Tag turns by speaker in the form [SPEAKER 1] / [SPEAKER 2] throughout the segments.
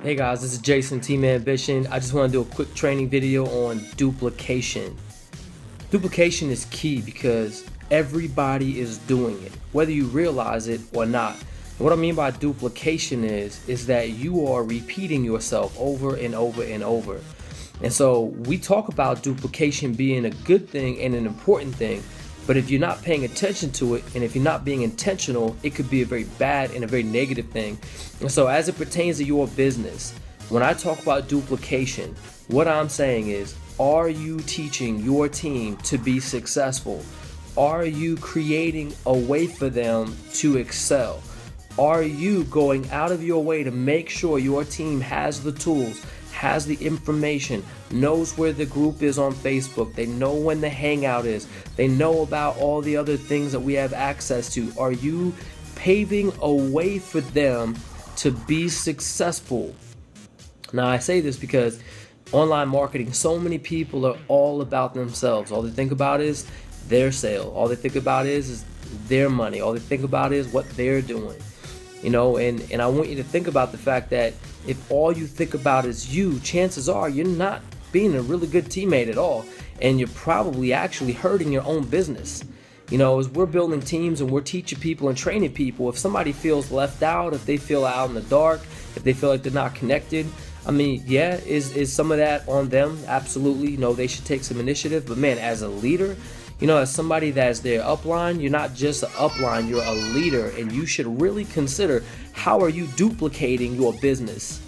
[SPEAKER 1] Hey guys, this is Jason, Team Ambition. I just want to do a quick training video on duplication. Duplication is key because everybody is doing it, whether you realize it or not. And what I mean by duplication is that you are repeating yourself over and over and over. And so we talk about duplication being a good thing and an important thing, but if you're not paying attention to it and if you're not being intentional, it could be a very bad and a very negative thing. And so as it pertains to your business, when I talk about duplication, what I'm saying is, are you teaching your team to be successful? Are you creating a way for them to excel? Are you going out of your way to make sure your team has the tools, has the information, knows where the group is on Facebook, they know when the hangout is, they know about all the other things that we have access to? Are you paving a way for them to be successful? Now I say this because online marketing, so many people are all about themselves. All they think about is their sale. All they think about is their money. All they think about is what they're doing. And I want you to think about the fact that if all you think about is you, chances are you're not being a really good teammate at all, and you're probably actually hurting your own business. As we're building teams and we're teaching people and training people, if somebody feels left out, if they feel out in the dark, if they feel like they're not connected, is some of that on them? Absolutely. They should take some initiative. But man, as a leader, as somebody that's their upline, you're not just an upline, you're a leader, and you should really consider, how are you duplicating your business?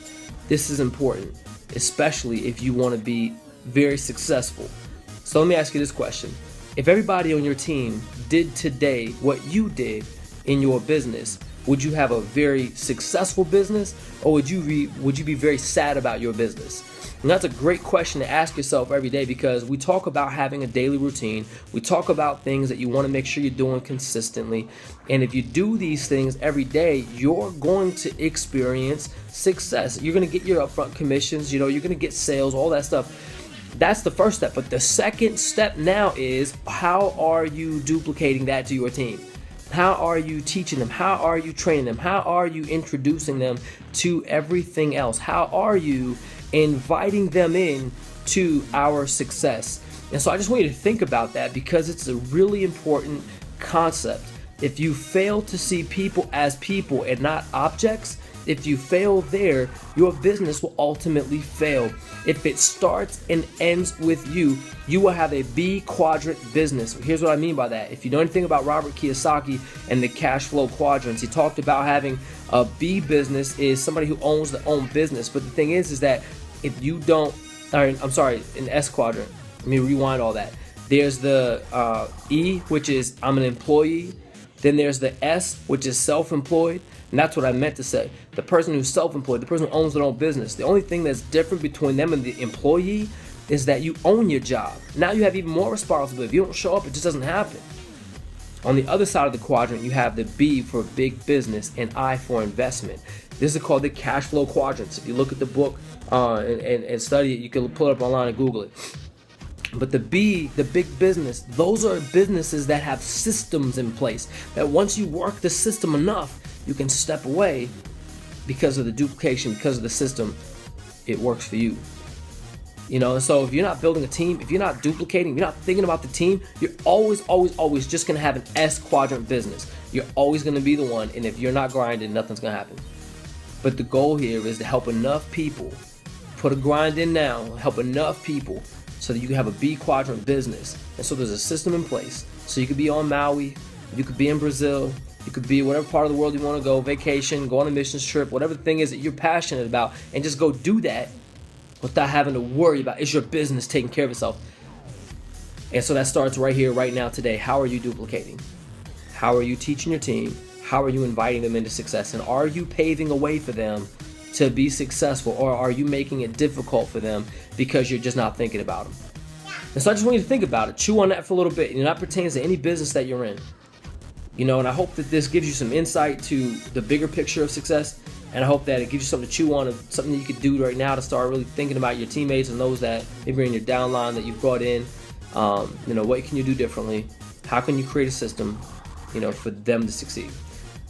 [SPEAKER 1] This is important, especially if you want to be very successful. So let me ask you this question. If everybody on your team did today what you did in your business, would you have a very successful business, or would you be very sad about your business? And that's a great question to ask yourself every day, because we talk about having a daily routine. We talk about things that you want to make sure you're doing consistently. And if you do these things every day, you're going to experience success. You're going to get your upfront commissions, you're going to get sales, all that stuff. That's the first step. But the second step now is, how are you duplicating that to your team? How are you teaching them? How are you training them? How are you introducing them to everything else? How are you inviting them in to our success? And so I just want you to think about that, because it's a really important concept. If you fail to see people as people and not objects, if you fail there, your business will ultimately fail. If it starts and ends with you, you will have a B quadrant business. Here's what I mean by that. If you know anything about Robert Kiyosaki and the cash flow quadrants, he talked about having a B business is somebody who owns their own business. But the thing is that if you don't, an S quadrant. Let me rewind all that. There's the E, which is I'm an employee. Then there's the S, which is self-employed. And that's what I meant to say. The person who's self-employed, the person who owns their own business, the only thing that's different between them and the employee is that you own your job. Now you have even more responsibility. If you don't show up, it just doesn't happen. On the other side of the quadrant, you have the B for big business and I for investment. This is called the cash flow quadrants. If you look at the book and study it, you can pull it up online and Google it. But the B, the big business, those are businesses that have systems in place, that once you work the system enough, you can step away because of the duplication, because of the system. It works for you. And so if you're not building a team, if you're not duplicating, if you're not thinking about the team, you're always just going to have an S quadrant business. You're always going to be the one. And if you're not grinding, nothing's going to happen. But the goal here is to help enough people, put a grind in now, help enough people so that you can have a B quadrant business. And so there's a system in place. So you could be on Maui, you could be in Brazil, you could be whatever part of the world you want to go, vacation, go on a missions trip, whatever the thing is that you're passionate about, and just go do that without having to worry about, is your business taking care of itself? And so that starts right here, right now, today. How are you duplicating? How are you teaching your team? How are you inviting them into success? And are you paving a way for them to be successful, or are you making it difficult for them because you're just not thinking about them? And so I just want you to think about it, chew on that for a little bit, and that pertains to any business that you're in. And I hope that this gives you some insight to the bigger picture of success, and I hope that it gives you something to chew on, something that you could do right now to start really thinking about your teammates and those that maybe are in your downline that you've brought in. What can you do differently? How can you create a system, for them to succeed?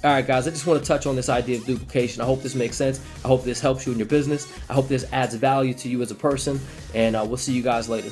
[SPEAKER 1] All right, guys, I just want to touch on this idea of duplication. I hope this makes sense. I hope this helps you in your business. I hope this adds value to you as a person, and we'll see you guys later.